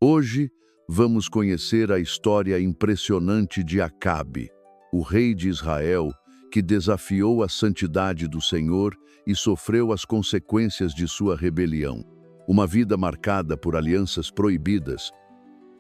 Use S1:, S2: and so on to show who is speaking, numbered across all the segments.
S1: Hoje, vamos conhecer a história impressionante de Acabe, o rei de Israel, que desafiou a santidade do Senhor e sofreu as consequências de sua rebelião. Uma vida marcada por alianças proibidas,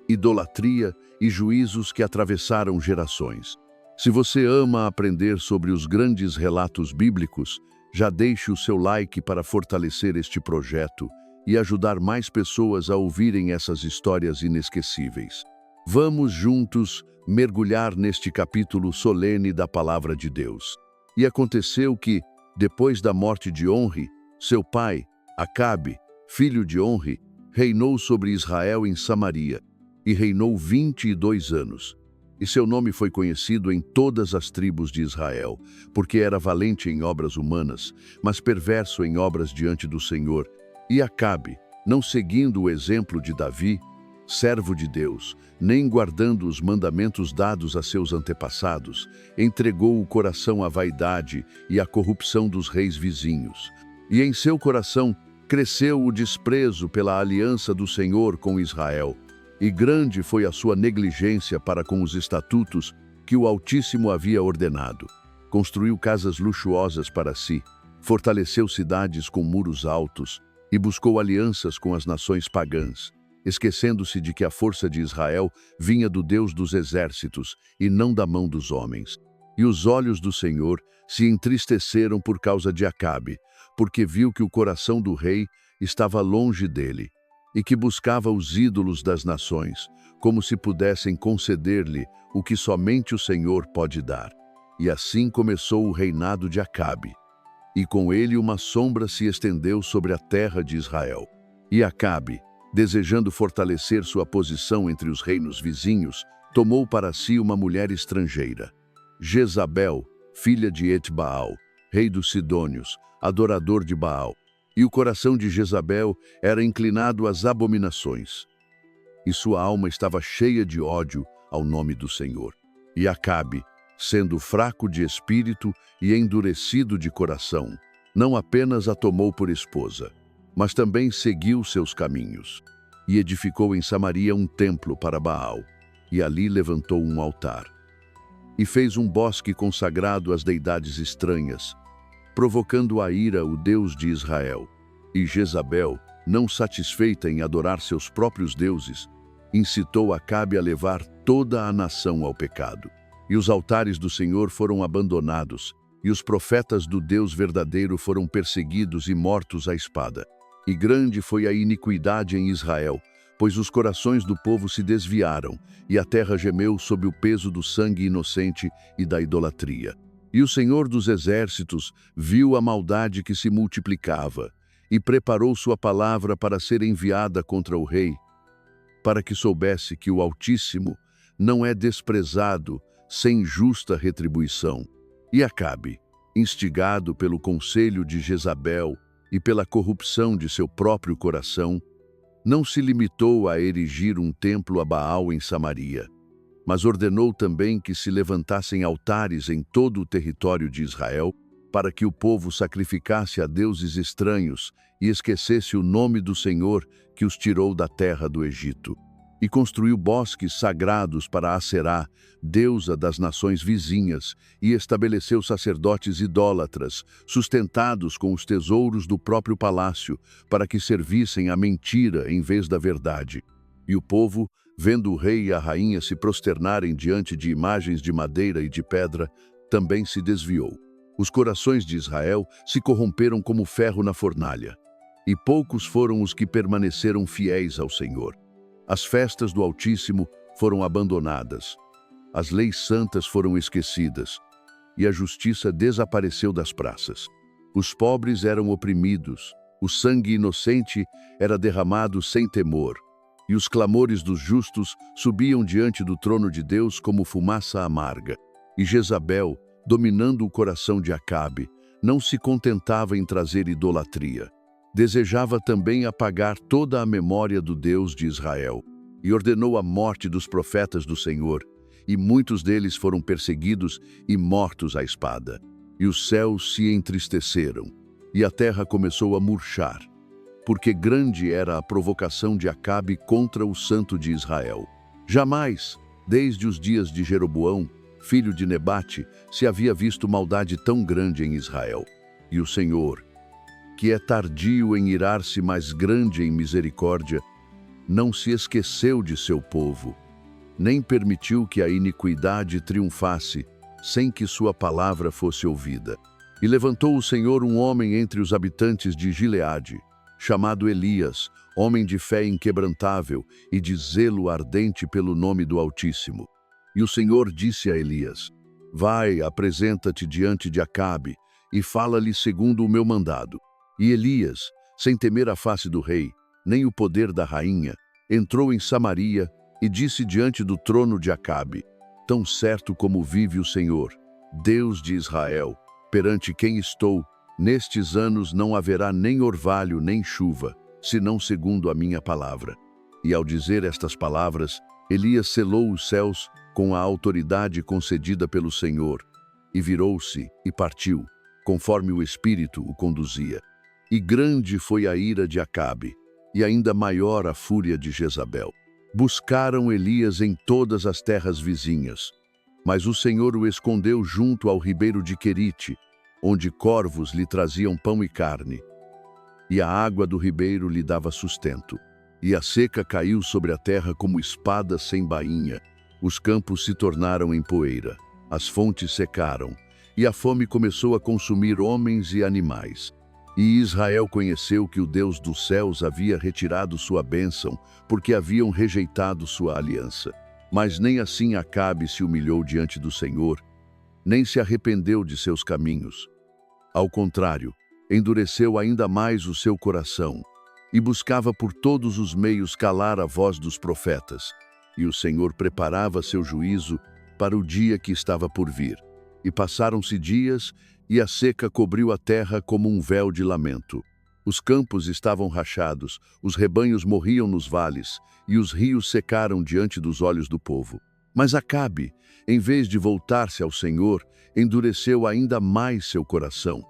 S1: idolatria e juízos que atravessaram gerações. Se você ama aprender sobre os grandes relatos bíblicos, já deixe o seu like para fortalecer este projeto e ajudar mais pessoas a ouvirem essas histórias inesquecíveis. Vamos juntos mergulhar neste capítulo solene da Palavra de Deus. E aconteceu que, depois da morte de Onri, seu pai, Acabe, filho de Onri, reinou sobre Israel em Samaria, e reinou 22 anos. E seu nome foi conhecido em todas as tribos de Israel, porque era valente em obras humanas, mas perverso em obras diante do Senhor. E Acabe, não seguindo o exemplo de Davi, servo de Deus, nem guardando os mandamentos dados a seus antepassados, entregou o coração à vaidade e à corrupção dos reis vizinhos. E em seu coração cresceu o desprezo pela aliança do Senhor com Israel, e grande foi a sua negligência para com os estatutos que o Altíssimo havia ordenado. Construiu casas luxuosas para si, fortaleceu cidades com muros altos e buscou alianças com as nações pagãs, esquecendo-se de que a força de Israel vinha do Deus dos exércitos e não da mão dos homens. E os olhos do Senhor se entristeceram por causa de Acabe, porque viu que o coração do rei estava longe dele, e que buscava os ídolos das nações, como se pudessem conceder-lhe o que somente o Senhor pode dar. E assim começou o reinado de Acabe, e com ele uma sombra se estendeu sobre a terra de Israel. E Acabe, desejando fortalecer sua posição entre os reinos vizinhos, tomou para si uma mulher estrangeira, Jezabel, filha de Etbaal, rei dos Sidônios, adorador de Baal. E o coração de Jezabel era inclinado às abominações, e sua alma estava cheia de ódio ao nome do Senhor. E Acabe, sendo fraco de espírito e endurecido de coração, não apenas a tomou por esposa, mas também seguiu seus caminhos, e edificou em Samaria um templo para Baal, e ali levantou um altar. E fez um bosque consagrado às deidades estranhas, provocando a ira o Deus de Israel. E Jezabel, não satisfeita em adorar seus próprios deuses, incitou Acabe a levar toda a nação ao pecado. E os altares do Senhor foram abandonados, e os profetas do Deus verdadeiro foram perseguidos e mortos à espada. E grande foi a iniquidade em Israel, pois os corações do povo se desviaram, e a terra gemeu sob o peso do sangue inocente e da idolatria. E o Senhor dos exércitos viu a maldade que se multiplicava, e preparou sua palavra para ser enviada contra o rei, para que soubesse que o Altíssimo não é desprezado sem justa retribuição. E Acabe, instigado pelo conselho de Jezabel e pela corrupção de seu próprio coração, não se limitou a erigir um templo a Baal em Samaria, mas ordenou também que se levantassem altares em todo o território de Israel, para que o povo sacrificasse a deuses estranhos e esquecesse o nome do Senhor que os tirou da terra do Egito. E construiu bosques sagrados para Aserá, deusa das nações vizinhas, e estabeleceu sacerdotes idólatras, sustentados com os tesouros do próprio palácio, para que servissem à mentira em vez da verdade. E o povo, vendo o rei e a rainha se prosternarem diante de imagens de madeira e de pedra, também se desviou. Os corações de Israel se corromperam como ferro na fornalha, e poucos foram os que permaneceram fiéis ao Senhor. As festas do Altíssimo foram abandonadas, as leis santas foram esquecidas, e a justiça desapareceu das praças. Os pobres eram oprimidos, o sangue inocente era derramado sem temor, e os clamores dos justos subiam diante do trono de Deus como fumaça amarga. E Jezabel, dominando o coração de Acabe, não se contentava em trazer idolatria. Desejava também apagar toda a memória do Deus de Israel, e ordenou a morte dos profetas do Senhor, e muitos deles foram perseguidos e mortos à espada. E os céus se entristeceram, e a terra começou a murchar, porque grande era a provocação de Acabe contra o Santo de Israel. Jamais, desde os dias de Jeroboão, filho de Nebate, se havia visto maldade tão grande em Israel. E o Senhor, que é tardio em irar-se, mas grande em misericórdia, não se esqueceu de seu povo, nem permitiu que a iniquidade triunfasse, sem que sua palavra fosse ouvida. E levantou o Senhor um homem entre os habitantes de Gileade, chamado Elias, homem de fé inquebrantável e de zelo ardente pelo nome do Altíssimo. E o Senhor disse a Elias: Vai, apresenta-te diante de Acabe, e fala-lhe segundo o meu mandado. E Elias, sem temer a face do rei, nem o poder da rainha, entrou em Samaria e disse diante do trono de Acabe: Tão certo como vive o Senhor, Deus de Israel, perante quem estou, nestes anos não haverá nem orvalho nem chuva, senão segundo a minha palavra. E ao dizer estas palavras, Elias selou os céus com a autoridade concedida pelo Senhor, e virou-se e partiu, conforme o Espírito o conduzia. E grande foi a ira de Acabe, e ainda maior a fúria de Jezabel. Buscaram Elias em todas as terras vizinhas, mas o Senhor o escondeu junto ao ribeiro de Querite, onde corvos lhe traziam pão e carne. E a água do ribeiro lhe dava sustento. E a seca caiu sobre a terra como espada sem bainha. Os campos se tornaram em poeira, as fontes secaram, e a fome começou a consumir homens e animais. E Israel conheceu que o Deus dos céus havia retirado sua bênção, porque haviam rejeitado sua aliança. Mas nem assim Acabe se humilhou diante do Senhor, nem se arrependeu de seus caminhos. Ao contrário, endureceu ainda mais o seu coração, e buscava por todos os meios calar a voz dos profetas. E o Senhor preparava seu juízo para o dia que estava por vir. E passaram-se dias, e a seca cobriu a terra como um véu de lamento. Os campos estavam rachados, os rebanhos morriam nos vales, e os rios secaram diante dos olhos do povo. Mas Acabe, em vez de voltar-se ao Senhor, endureceu ainda mais seu coração,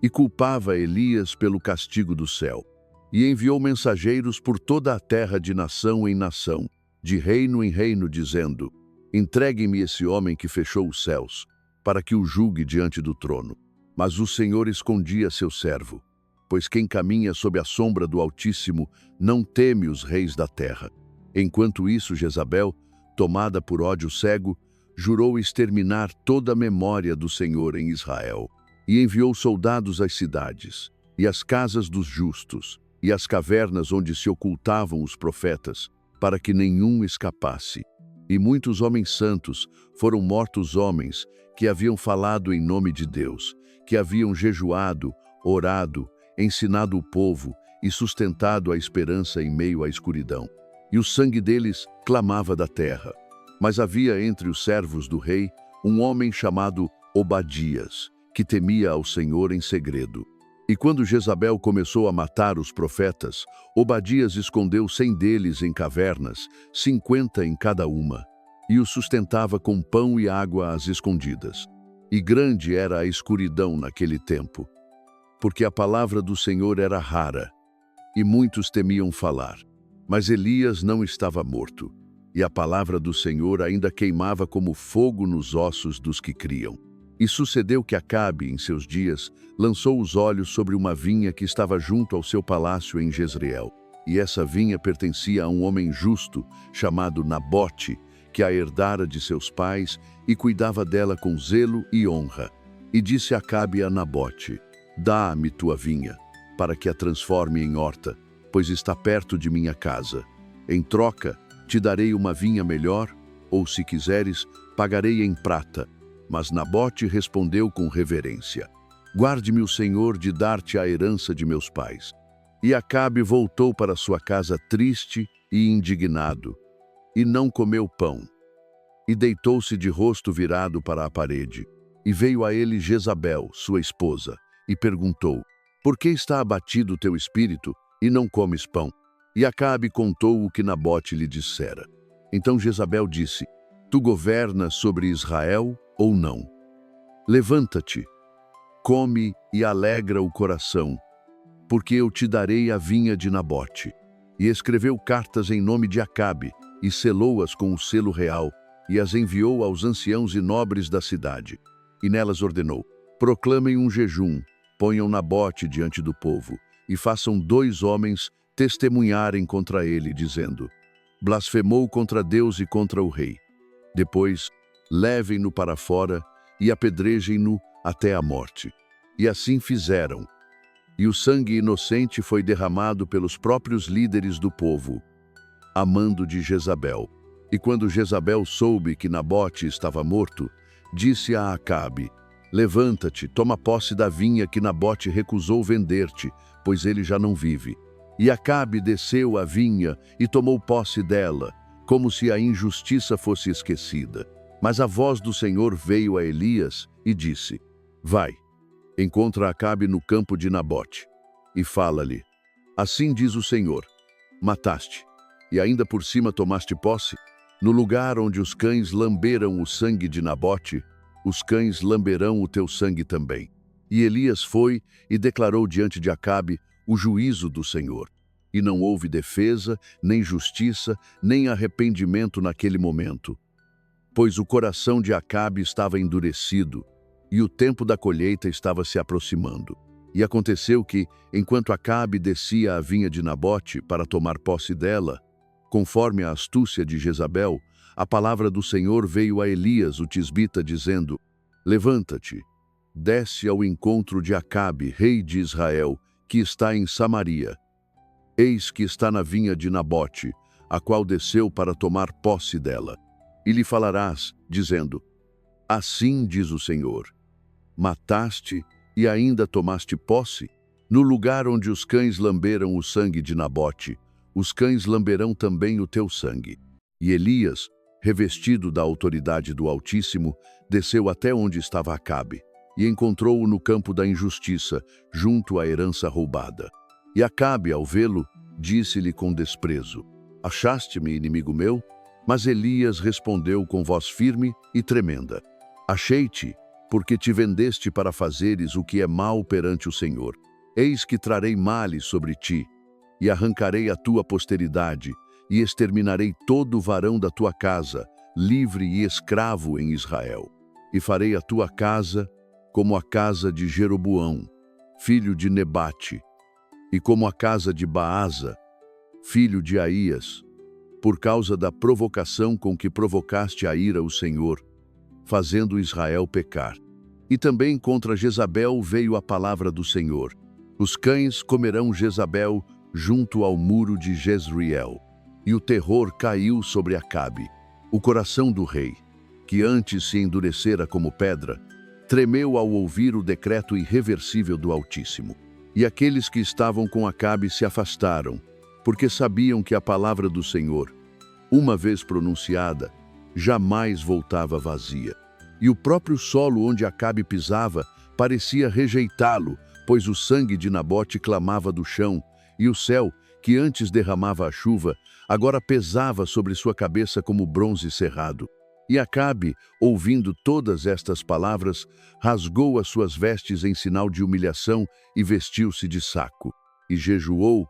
S1: e culpava Elias pelo castigo do céu. E enviou mensageiros por toda a terra de nação em nação, de reino em reino, dizendo: Entregue-me esse homem que fechou os céus, para que o julgue diante do trono. Mas o Senhor escondia seu servo, pois quem caminha sob a sombra do Altíssimo não teme os reis da terra. Enquanto isso, Jezabel, tomada por ódio cego, jurou exterminar toda a memória do Senhor em Israel, e enviou soldados às cidades, e às casas dos justos, e às cavernas onde se ocultavam os profetas, para que nenhum escapasse. E muitos homens santos foram mortos, homens que haviam falado em nome de Deus, que haviam jejuado, orado, ensinado o povo e sustentado a esperança em meio à escuridão. E o sangue deles clamava da terra. Mas havia entre os servos do rei um homem chamado Obadias, que temia ao Senhor em segredo. E quando Jezabel começou a matar os profetas, Obadias escondeu 100 deles em cavernas, 50 em cada uma, e os sustentava com pão e água às escondidas. E grande era a escuridão naquele tempo, porque a palavra do Senhor era rara, e muitos temiam falar. Mas Elias não estava morto, e a palavra do Senhor ainda queimava como fogo nos ossos dos que criam. E sucedeu que Acabe, em seus dias, lançou os olhos sobre uma vinha que estava junto ao seu palácio em Jezreel. E essa vinha pertencia a um homem justo, chamado Nabote, que a herdara de seus pais e cuidava dela com zelo e honra. E disse Acabe a Nabote: Dá-me tua vinha, para que a transforme em horta, pois está perto de minha casa. Em troca, te darei uma vinha melhor, ou, se quiseres, pagarei em prata. Mas Nabote respondeu com reverência: Guarde-me o Senhor de dar-te a herança de meus pais. E Acabe voltou para sua casa triste e indignado, e não comeu pão. E deitou-se de rosto virado para a parede. E veio a ele Jezabel, sua esposa, e perguntou: Por que está abatido o teu espírito, e não comes pão? E Acabe contou o que Nabote lhe dissera. Então Jezabel disse: Tu governas sobre Israel ou não? Levanta-te, come e alegra o coração, porque eu te darei a vinha de Nabote. E escreveu cartas em nome de Acabe, e selou-as com o selo real, e as enviou aos anciãos e nobres da cidade. E nelas ordenou: proclamem um jejum, ponham Nabote diante do povo, e façam 2 homens testemunharem contra ele, dizendo: blasfemou contra Deus e contra o rei. Depois, levem-no para fora e apedrejem-no até a morte. E assim fizeram. E o sangue inocente foi derramado pelos próprios líderes do povo, a mando de Jezabel. E quando Jezabel soube que Nabote estava morto, disse a Acabe: levanta-te, toma posse da vinha que Nabote recusou vender-te, pois ele já não vive. E Acabe desceu à vinha e tomou posse dela, como se a injustiça fosse esquecida. Mas a voz do Senhor veio a Elias e disse: vai, encontra Acabe no campo de Nabote, e fala-lhe: assim diz o Senhor, mataste, e ainda por cima tomaste posse? No lugar onde os cães lamberam o sangue de Nabote, os cães lamberão o teu sangue também. E Elias foi e declarou diante de Acabe o juízo do Senhor. E não houve defesa, nem justiça, nem arrependimento naquele momento, pois o coração de Acabe estava endurecido, e o tempo da colheita estava se aproximando. E aconteceu que, enquanto Acabe descia à vinha de Nabote para tomar posse dela, conforme a astúcia de Jezabel, a palavra do Senhor veio a Elias, o tisbita, dizendo: levanta-te, desce ao encontro de Acabe, rei de Israel, que está em Samaria. Eis que está na vinha de Nabote, a qual desceu para tomar posse dela. E lhe falarás, dizendo: assim diz o Senhor, mataste e ainda tomaste posse? No lugar onde os cães lamberam o sangue de Nabote, os cães lamberão também o teu sangue. E Elias, revestido da autoridade do Altíssimo, desceu até onde estava Acabe, e encontrou-o no campo da injustiça, junto à herança roubada. E Acabe, ao vê-lo, disse-lhe com desprezo: achaste-me, inimigo meu? Mas Elias respondeu com voz firme e tremenda: achei-te, porque te vendeste para fazeres o que é mal perante o Senhor. Eis que trarei males sobre ti, e arrancarei a tua posteridade, e exterminarei todo o varão da tua casa, livre e escravo em Israel. E farei a tua casa como a casa de Jeroboão, filho de Nebate, e como a casa de Baasa, filho de Aías, por causa da provocação com que provocaste a ira o Senhor, fazendo Israel pecar. E também contra Jezabel veio a palavra do Senhor: os cães comerão Jezabel junto ao muro de Jezreel. E o terror caiu sobre Acabe. O coração do rei, que antes se endurecera como pedra, tremeu ao ouvir o decreto irreversível do Altíssimo. E aqueles que estavam com Acabe se afastaram, porque sabiam que a palavra do Senhor, uma vez pronunciada, jamais voltava vazia. E o próprio solo onde Acabe pisava parecia rejeitá-lo, pois o sangue de Nabote clamava do chão, e o céu, que antes derramava a chuva, agora pesava sobre sua cabeça como bronze cerrado. E Acabe, ouvindo todas estas palavras, rasgou as suas vestes em sinal de humilhação e vestiu-se de saco. E jejuou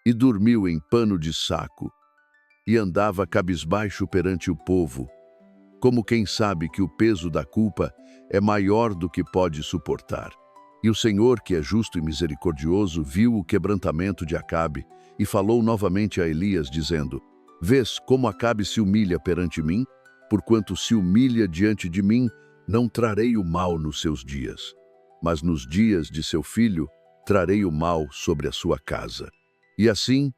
S1: e dormiu em pano de saco. E andava cabisbaixo perante o povo, como quem sabe que o peso da culpa é maior do que pode suportar. E o Senhor, que é justo e misericordioso, viu o quebrantamento de Acabe e falou novamente a Elias, dizendo: vês como Acabe se humilha perante mim? Porquanto se humilha diante de mim, não trarei o mal nos seus dias, mas nos dias de seu filho trarei o mal sobre a sua casa. E assim,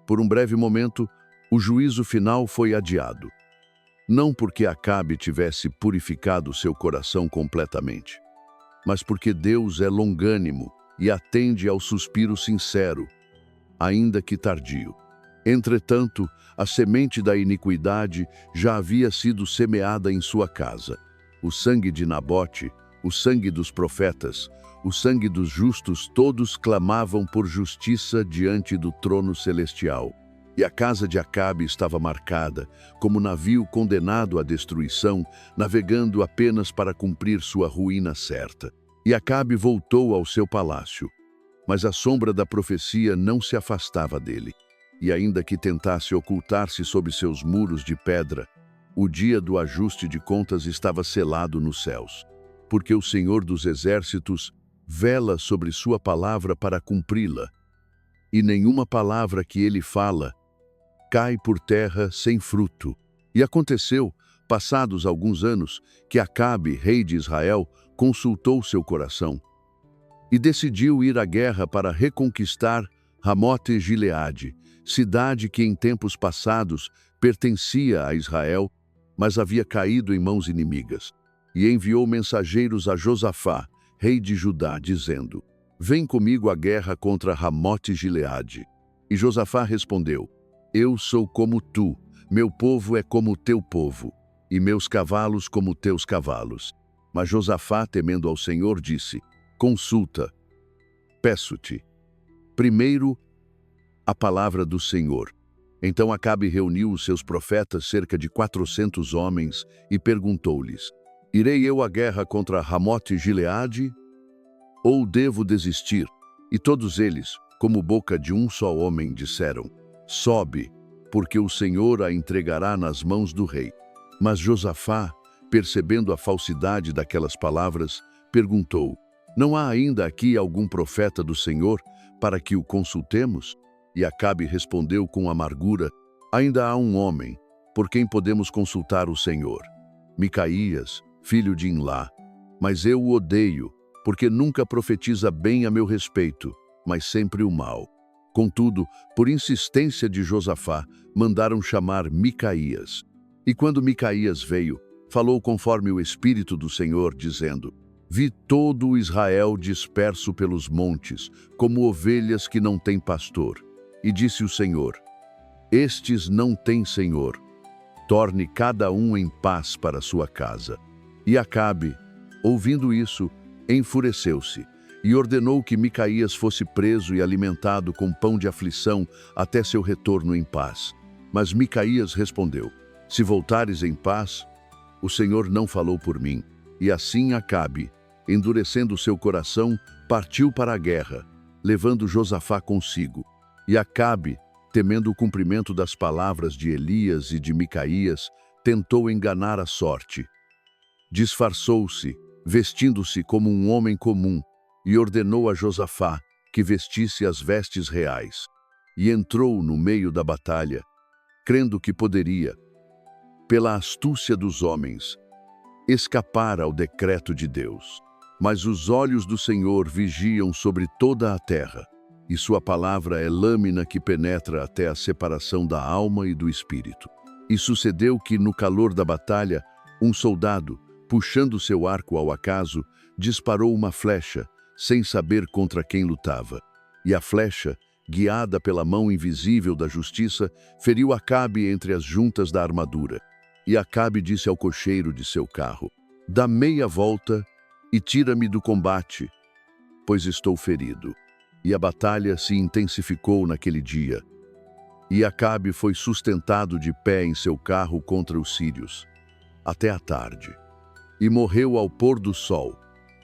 S1: por um breve momento, o juízo final foi adiado. Não porque Acabe tivesse purificado seu coração completamente, mas porque Deus é longânimo e atende ao suspiro sincero, ainda que tardio. Entretanto, a semente da iniquidade já havia sido semeada em sua casa. O sangue de Nabote, o sangue dos profetas, o sangue dos justos, todos clamavam por justiça diante do trono celestial. E a casa de Acabe estava marcada, como navio condenado à destruição, navegando apenas para cumprir sua ruína certa. E Acabe voltou ao seu palácio. mas a sombra da profecia não se afastava dele. E ainda que tentasse ocultar-se sob seus muros de pedra, o dia do ajuste de contas estava selado nos céus, porque o Senhor dos Exércitos vela sobre sua palavra para cumpri-la, e nenhuma palavra que ele fala cai por terra sem fruto. E aconteceu, passados alguns anos, que Acabe, rei de Israel, consultou seu coração e decidiu ir à guerra para reconquistar Ramote-Gileade, cidade que em tempos passados pertencia a Israel, mas havia caído em mãos inimigas. E enviou mensageiros a Josafá, rei de Judá, dizendo: Vem comigo à guerra contra Ramote-Gileade. E Josafá respondeu: Eu sou como tu, meu povo é como o teu povo, e meus cavalos como teus cavalos. Mas Josafá, temendo ao Senhor, disse: Consulta, peço-te, primeiro, a palavra do Senhor. Então Acabe reuniu os seus profetas, cerca de 400 homens, e perguntou-lhes: Irei eu à guerra contra Ramote-Gileade, ou devo desistir? E todos eles, como boca de um só homem, disseram: Sobe, porque o Senhor a entregará nas mãos do rei. Mas Josafá, percebendo a falsidade daquelas palavras, perguntou: Não há ainda aqui algum profeta do Senhor para que o consultemos? E Acabe respondeu com amargura: Ainda há um homem, por quem podemos consultar o Senhor, Micaías, filho de Imlá. Mas eu o odeio, porque nunca profetiza bem a meu respeito, mas sempre o mal. Contudo, por insistência de Josafá, mandaram chamar Micaías. E quando Micaías veio, falou conforme o Espírito do Senhor, dizendo: Vi todo o Israel disperso pelos montes, como ovelhas que não têm pastor. E disse o Senhor: Estes não têm Senhor. Torne cada um em paz para sua casa. E Acabe, ouvindo isso, enfureceu-se e ordenou que Micaías fosse preso e alimentado com pão de aflição até seu retorno em paz. Mas Micaías respondeu: Se voltares em paz, o Senhor não falou por mim. E assim Acabe, endurecendo seu coração, partiu para a guerra, levando Josafá consigo. E Acabe, temendo o cumprimento das palavras de Elias e de Micaías, tentou enganar a sorte. Disfarçou-se, vestindo-se como um homem comum, e ordenou a Josafá que vestisse as vestes reais. E entrou no meio da batalha, crendo que poderia, pela astúcia dos homens, escapar ao decreto de Deus. Mas os olhos do Senhor vigiam sobre toda a terra, e sua palavra é lâmina que penetra até a separação da alma e do espírito. E sucedeu que, no calor da batalha, um soldado, puxando seu arco ao acaso, disparou uma flecha, sem saber contra quem lutava. E a flecha, guiada pela mão invisível da justiça, feriu Acabe entre as juntas da armadura. E Acabe disse ao cocheiro de seu carro: Dá meia volta e tira-me do combate, pois estou ferido. E a batalha se intensificou naquele dia. E Acabe foi sustentado de pé em seu carro contra os sírios, até a tarde. E morreu ao pôr do sol,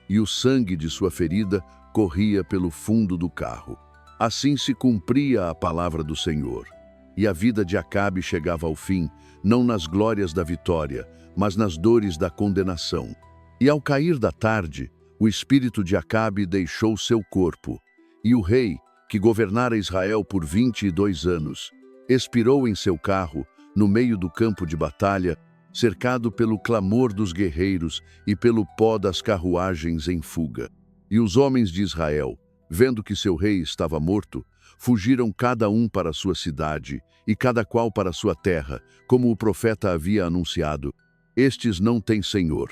S1: e o sangue de sua ferida corria pelo fundo do carro. Assim se cumpria a palavra do Senhor. E a vida de Acabe chegava ao fim, não nas glórias da vitória, mas nas dores da condenação. E ao cair da tarde, o espírito de Acabe deixou seu corpo, e o rei, que governara Israel por 22 anos, expirou em seu carro, no meio do campo de batalha, cercado pelo clamor dos guerreiros e pelo pó das carruagens em fuga. E os homens de Israel, vendo que seu rei estava morto, fugiram cada um para sua cidade e cada qual para sua terra, como o profeta havia anunciado: Estes não têm Senhor.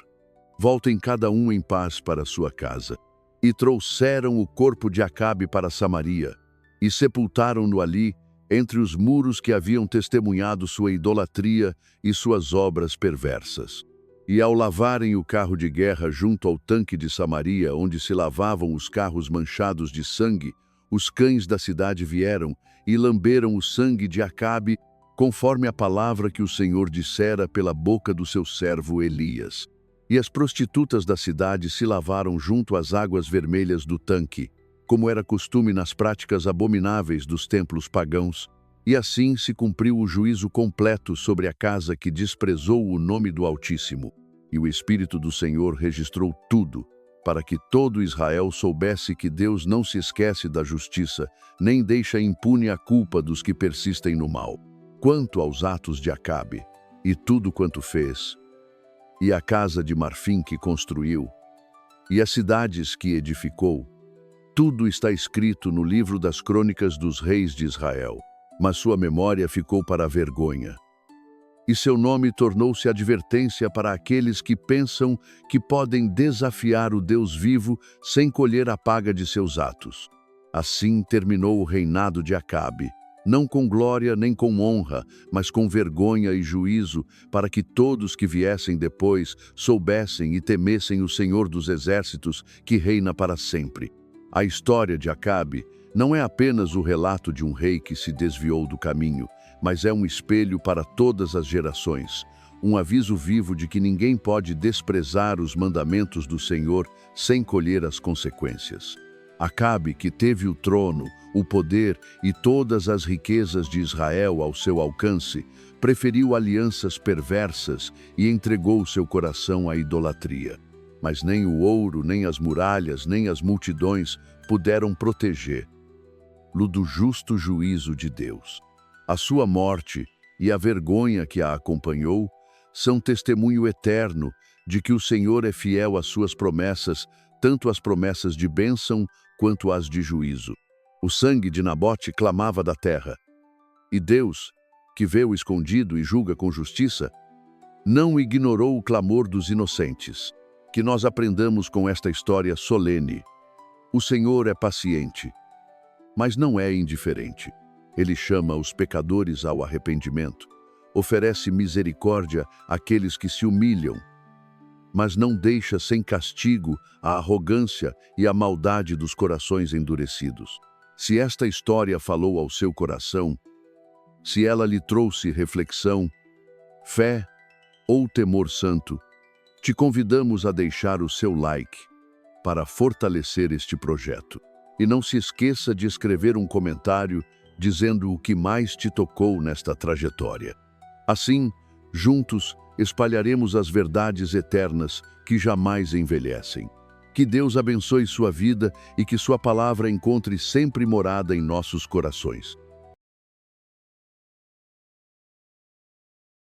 S1: Voltem cada um em paz para sua casa. E trouxeram o corpo de Acabe para Samaria, e sepultaram-no ali, entre os muros que haviam testemunhado sua idolatria e suas obras perversas. E ao lavarem o carro de guerra junto ao tanque de Samaria, onde se lavavam os carros manchados de sangue, os cães da cidade vieram e lamberam o sangue de Acabe, conforme a palavra que o Senhor dissera pela boca do seu servo Elias. E as prostitutas da cidade se lavaram junto às águas vermelhas do tanque, como era costume nas práticas abomináveis dos templos pagãos, e assim se cumpriu o juízo completo sobre a casa que desprezou o nome do Altíssimo. E o Espírito do Senhor registrou tudo, para que todo Israel soubesse que Deus não se esquece da justiça, nem deixa impune a culpa dos que persistem no mal. Quanto aos atos de Acabe, e tudo quanto fez, e a casa de marfim que construiu, e as cidades que edificou, tudo está escrito no livro das crônicas dos reis de Israel. Mas sua memória ficou para a vergonha, e seu nome tornou-se advertência para aqueles que pensam que podem desafiar o Deus vivo sem colher a paga de seus atos. Assim terminou o reinado de Acabe, não com glória nem com honra, mas com vergonha e juízo, para que todos que viessem depois soubessem e temessem o Senhor dos Exércitos, que reina para sempre. A história de Acabe não é apenas o relato de um rei que se desviou do caminho, mas é um espelho para todas as gerações, um aviso vivo de que ninguém pode desprezar os mandamentos do Senhor sem colher as consequências. Acabe, que teve o trono, o poder e todas as riquezas de Israel ao seu alcance, preferiu alianças perversas e entregou seu coração à idolatria. Mas nem o ouro, nem as muralhas, nem as multidões puderam protegê-lo do justo juízo de Deus. A sua morte e a vergonha que a acompanhou são testemunho eterno de que o Senhor é fiel às suas promessas, tanto as promessas de bênção quanto as de juízo. O sangue de Nabote clamava da terra, e Deus, que vê o escondido e julga com justiça, não ignorou o clamor dos inocentes. Que nós aprendamos com esta história solene. O Senhor é paciente, mas não é indiferente. Ele chama os pecadores ao arrependimento, oferece misericórdia àqueles que se humilham, mas não deixa sem castigo a arrogância e a maldade dos corações endurecidos. Se esta história falou ao seu coração, se ela lhe trouxe reflexão, fé ou temor santo, te convidamos a deixar o seu like para fortalecer este projeto. E não se esqueça de escrever um comentário dizendo o que mais te tocou nesta trajetória. Assim, juntos, espalharemos as verdades eternas que jamais envelhecem. Que Deus abençoe sua vida e que sua palavra encontre sempre morada em nossos corações.